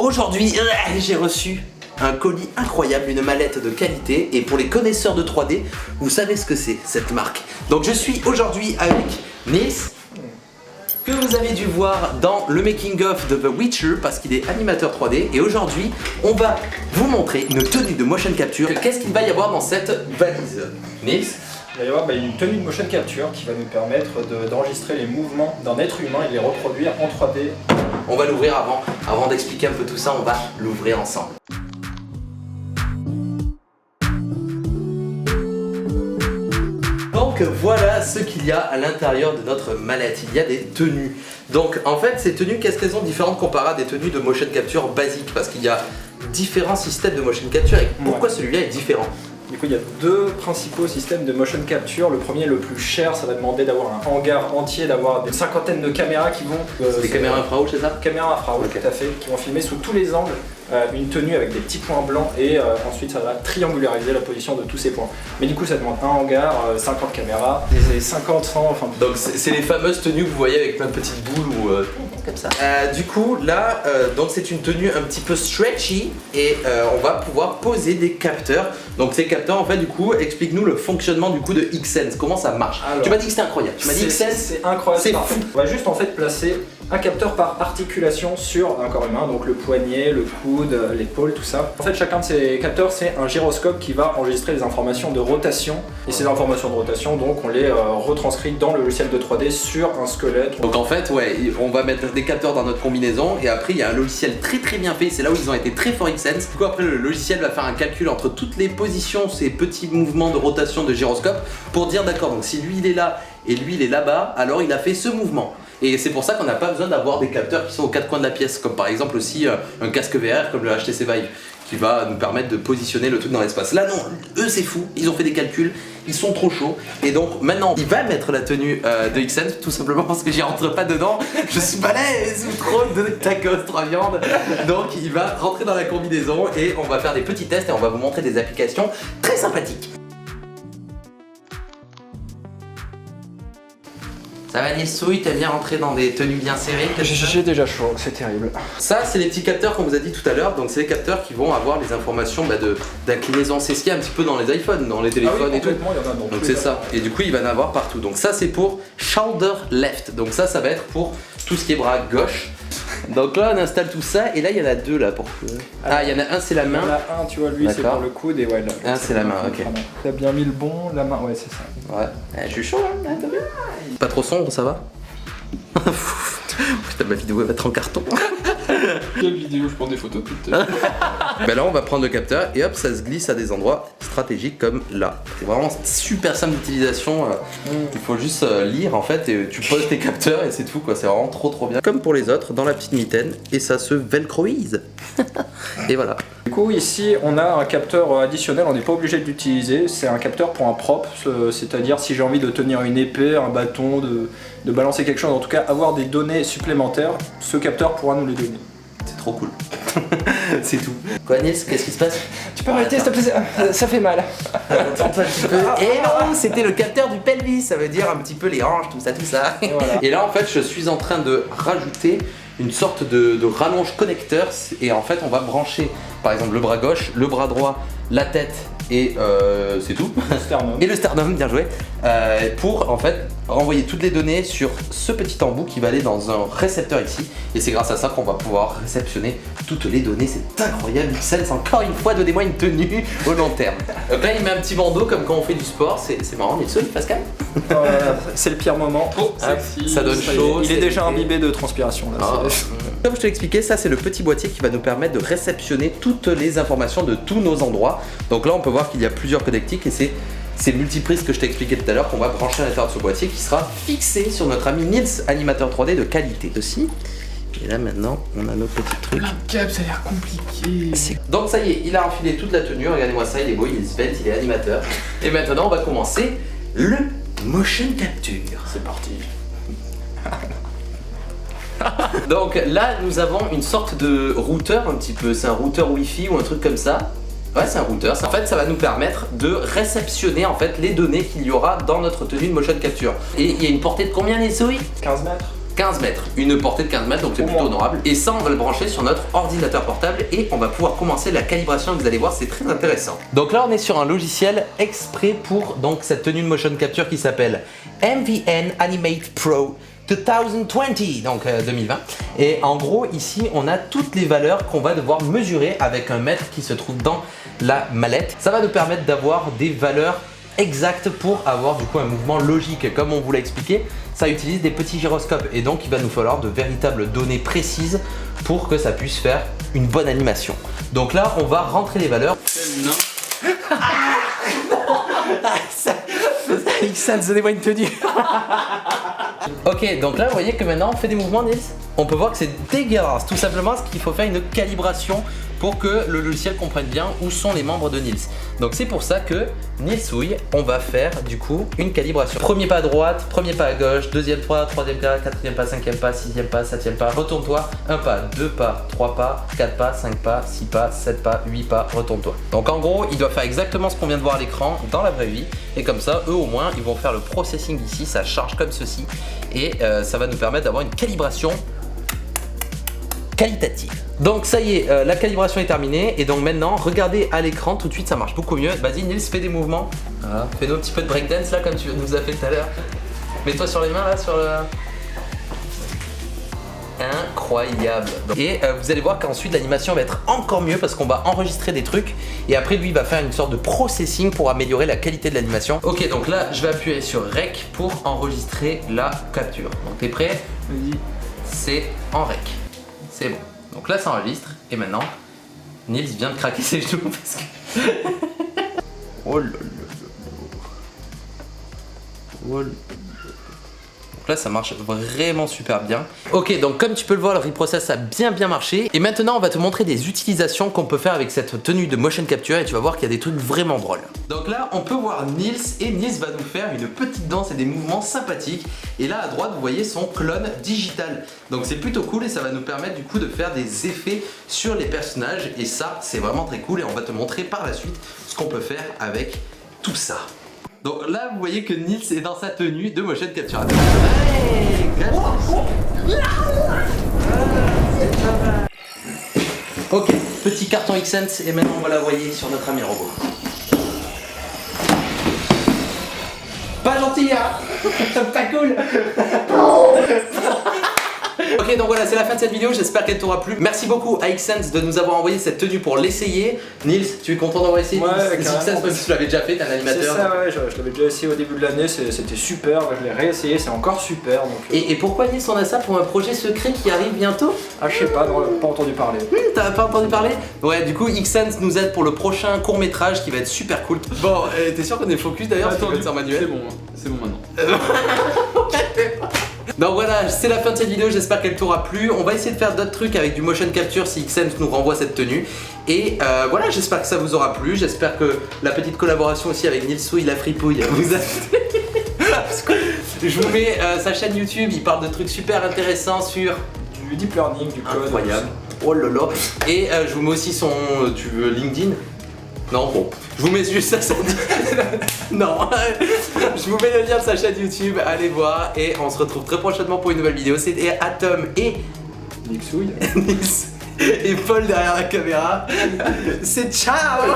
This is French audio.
Aujourd'hui, j'ai reçu un colis incroyable, une mallette de qualité. Et pour les connaisseurs de 3D, vous savez ce que c'est, cette marque. Donc je suis aujourd'hui avec Nils, que vous avez dû voir dans le making of de The Witcher parce qu'il est animateur 3D. Et aujourd'hui, on va vous montrer une tenue de motion capture. Qu'est-ce qu'il va y avoir dans cette valise, Nils? Il va y avoir une tenue de motion capture qui va nous permettre d'enregistrer les mouvements d'un être humain et de les reproduire en 3D. On va l'ouvrir avant d'expliquer un peu tout ça, on va l'ouvrir ensemble. Donc voilà ce qu'il y a à l'intérieur de notre mallette, il y a des tenues. Donc en fait ces tenues, qu'est-ce qu'elles sont différentes comparées à des tenues de motion capture basiques? Parce qu'il y a différents systèmes de motion capture et pourquoi celui-là est différent? Du coup, il y a deux principaux systèmes de motion capture. Le premier, le plus cher, ça va demander d'avoir un hangar entier, d'avoir une cinquantaine de caméras qui vont... c'est des caméras infrarouges, c'est ça? Caméras infrarouges, okay. Tout à fait, qui vont filmer sous tous les angles une tenue avec des petits points blancs et ensuite ça va triangulariser la position de tous ces points. Mais du coup, ça demande un hangar, 50 caméras, des 50, 100, enfin... Donc c'est les fameuses tenues que vous voyez avec plein de petites boules ou... comme ça. Du coup, là, donc c'est une tenue un petit peu stretchy et on va pouvoir poser des capteurs. Donc ces capteurs, en fait, du coup, explique-nous le fonctionnement du coup de Xsense, comment ça marche. Alors, tu m'as dit que c'était incroyable. Tu m'as dit Xsense, c'est incroyable. C'est fou. On va juste en fait placer un capteur par articulation sur un corps humain, donc le poignet, le coude, l'épaule, tout ça. En fait, chacun de ces capteurs, c'est un gyroscope qui va enregistrer les informations de rotation. Et ces informations de rotation, donc, on les retranscrit dans le logiciel de 3D sur un squelette. Donc en fait, ouais, on va mettre des capteurs dans notre combinaison et après il y a un logiciel très bien fait. C'est là où ils ont été très forts Xsense. Du coup, après le logiciel va faire un calcul entre toutes les positions, ces petits mouvements de rotation de gyroscope pour dire d'accord, donc si lui il est là et lui il est là-bas, alors il a fait ce mouvement. Et c'est pour ça qu'on n'a pas besoin d'avoir des capteurs qui sont aux quatre coins de la pièce, comme par exemple aussi un casque VR comme le HTC Vive qui va nous permettre de positionner le truc dans l'espace. Là non, eux c'est fou, ils ont fait des calculs, ils sont trop chauds. Et donc maintenant, il va mettre la tenue de Xsense tout simplement parce que j'y rentre pas dedans. Je suis balèze ou trop de tacos, 3 viandes. Donc il va rentrer dans la combinaison et on va faire des petits tests et on va vous montrer des applications très sympathiques. Ça va Nilsouille, t'aimes bien rentrer dans des tenues bien serrées? J'ai déjà chaud, c'est terrible. Ça c'est les petits capteurs qu'on vous a dit tout à l'heure, donc c'est les capteurs qui vont avoir les informations d'inclinaison. C'est ce qu'il y a un petit peu dans les iPhones, dans les téléphones et tout. Il y en a donc c'est ça, et du coup il va en avoir partout. Donc ça c'est pour shoulder left, donc ça va être pour tout ce qui est bras gauche. Donc là on installe tout ça et là il y en a deux là pour que... Ah il y en a un c'est la main. Il y en a un tu vois lui c'est pour le coude et ouais là. Un c'est la main, ok. T'as bien mis le bon, la main, ouais c'est ça. Ouais, je suis chaud hein, t'as vu? Pas trop sombre ça va? Putain ma vidéo elle va être en carton. Quelle vidéo? Je prends des photos putain. Ben là on va prendre le capteur et hop ça se glisse à des endroits stratégiques comme là. C'est vraiment super simple d'utilisation. Il faut juste lire en fait et tu poses tes capteurs et c'est tout quoi. C'est vraiment trop bien. Comme pour les autres dans la petite mitaine et ça se velcroise. Et voilà. Du coup ici on a un capteur additionnel, on n'est pas obligé de l'utiliser. C'est un capteur pour un prop, c'est-à-dire si j'ai envie de tenir une épée, un bâton, de balancer quelque chose, en tout cas avoir des données supplémentaires, ce capteur pourra nous les donner. C'est trop cool. C'est tout. Quoi Nils, qu'est-ce qui se passe? Tu peux arrêter s'il te plaît, ça fait mal. Attends-toi un petit peu. Et non, c'était le capteur du pelvis, ça veut dire un petit peu les hanches, tout ça. Et, voilà. Et là en fait je suis en train de rajouter une sorte de rallonge connecteur et en fait on va brancher par exemple le bras gauche, le bras droit, la tête et c'est tout. Le sternum. Et le sternum, bien joué, pour en fait renvoyer toutes les données sur ce petit embout qui va aller dans un récepteur ici et c'est grâce à ça qu'on va pouvoir réceptionner toutes les données. C'est incroyable. Xsense encore une fois donnez-moi une tenue au long terme. Donc là il met un petit bandeau comme quand on fait du sport, c'est marrant. Nilsson Pascal. C'est le pire moment. Oh, ça donne chaud. Il est déjà imbibé de transpiration là. Oh. Comme je te l'ai expliqué, ça c'est le petit boîtier qui va nous permettre de réceptionner toutes les informations de tous nos endroits. Donc là on peut voir qu'il y a plusieurs connectiques et c'est ces multiprises que je t'ai expliqué tout à l'heure qu'on va brancher à l'intérieur de ce boîtier qui sera fixé sur notre ami Nils, animateur 3D de qualité aussi. Et là maintenant on a nos petits trucs. Plein de câbles, ça a l'air compliqué. Donc ça y est, il a enfilé toute la tenue, regardez-moi ça, il est beau, il est svelte, il est animateur. Et maintenant on va commencer le motion capture. C'est parti. Donc là nous avons une sorte de routeur un petit peu, c'est un routeur Wi-Fi ou un truc comme ça. Ouais c'est un routeur, en fait ça va nous permettre de réceptionner en fait les données qu'il y aura dans notre tenue de motion capture. Et il y a une portée de combien les souris? 15 mètres. 15 mètres, une portée de 15 mètres, donc c'est plutôt honorable. Et ça, on va le brancher sur notre ordinateur portable et on va pouvoir commencer la calibration. Vous allez voir, c'est très intéressant. Donc là, on est sur un logiciel exprès pour donc cette tenue de motion capture qui s'appelle MVN Animate Pro 2020, donc 2020. Et en gros, ici, on a toutes les valeurs qu'on va devoir mesurer avec un mètre qui se trouve dans la mallette. Ça va nous permettre d'avoir des valeurs exactes pour avoir du coup un mouvement logique. Comme on vous l'a expliqué, ça utilise des petits gyroscopes et donc il va nous falloir de véritables données précises pour que ça puisse faire une bonne animation. Donc là, on va rentrer les valeurs. Ça se dévoile une tenue. Ok, donc là, vous voyez que maintenant on fait des mouvements, Nils. On peut voir que c'est dégueulasse. Tout simplement, ce qu'il faut faire une calibration pour que le logiciel comprenne bien où sont les membres de Nils. Donc c'est pour ça que Nilsouille, on va faire du coup une calibration. Premier pas à droite, premier pas à gauche, deuxième pas, troisième pas, quatrième pas, cinquième pas, sixième pas, septième pas, retourne-toi, un pas, deux pas, trois pas, quatre pas, cinq pas, six pas, sept pas, huit pas, retourne-toi. Donc en gros, il doit faire exactement ce qu'on vient de voir à l'écran dans la vraie vie. Et comme ça, eux au moins, ils vont faire le processing ici, ça charge comme ceci. Et ça va nous permettre d'avoir une calibration qualitative. Donc ça y est, la calibration est terminée et donc maintenant regardez à l'écran, tout de suite ça marche beaucoup mieux. Vas-y Nils, fais des mouvements. Voilà. Fais-nous un petit peu de breakdance là comme tu nous as fait tout à l'heure. Mets-toi sur les mains là sur le... Incroyable. Et vous allez voir qu'ensuite l'animation va être encore mieux parce qu'on va enregistrer des trucs et après lui il va faire une sorte de processing pour améliorer la qualité de l'animation. Ok, donc là je vais appuyer sur Rec pour enregistrer la capture. Donc t'es prêt? Vas-y. C'est en Rec. C'est bon. Donc là ça enregistre et maintenant Nils vient de craquer ses genoux parce que... Oh là là là. Oh là là. Donc là ça marche vraiment super bien. Ok, donc comme tu peux le voir, le reprocess a bien marché. Et maintenant on va te montrer des utilisations qu'on peut faire avec cette tenue de motion capture et tu vas voir qu'il y a des trucs vraiment drôles. Donc là on peut voir Nils et Nils va nous faire une petite danse et des mouvements sympathiques. Et là à droite vous voyez son clone digital. Donc c'est plutôt cool et ça va nous permettre du coup de faire des effets sur les personnages. Et ça c'est vraiment très cool et on va te montrer par la suite ce qu'on peut faire avec tout ça. Donc là, vous voyez que Nils est dans sa tenue de motion capture. Hey, ok, petit carton Xsense et maintenant on va l'envoyer sur notre ami robot. Pas gentil, hein. Pas cool. Ok, donc voilà, c'est la fin de cette vidéo, j'espère qu'elle t'aura plu. Merci beaucoup à Xsense de nous avoir envoyé cette tenue pour l'essayer. Nils, tu es content d'avoir essayé Xsense même si tu l'avais déjà fait, t'es un animateur. C'est ça, ouais, je l'avais déjà essayé au début de l'année, c'était super, je l'ai réessayé, c'est encore super. Donc, et pourquoi Nils on a ça pour un projet secret qui arrive bientôt? Ah je sais pas, non, pas entendu parler. T'as pas entendu parler? Ouais, du coup Xsense nous aide pour le prochain court métrage qui va être super cool. Bon, t'es sûr qu'on est focus d'ailleurs? C'est manuel. C'est bon maintenant. Donc voilà, c'est la fin de cette vidéo, j'espère qu'elle t'aura plu. On va essayer de faire d'autres trucs avec du motion capture si Xsense nous renvoie cette tenue. Et voilà, j'espère que ça vous aura plu. J'espère que la petite collaboration aussi avec Nilsouille la fripouille vous a... Je vous mets sa chaîne YouTube, il parle de trucs super intéressants sur... Du deep learning, du code. Incroyable. Oh là là. Et je vous mets aussi son... tu veux LinkedIn? Non, bon, je vous mets juste ça. Non, je vous mets le lien de sa chaîne YouTube, allez voir et on se retrouve très prochainement pour une nouvelle vidéo. C'était Atom et Nilsouille. et Paul derrière la caméra. C'est ciao.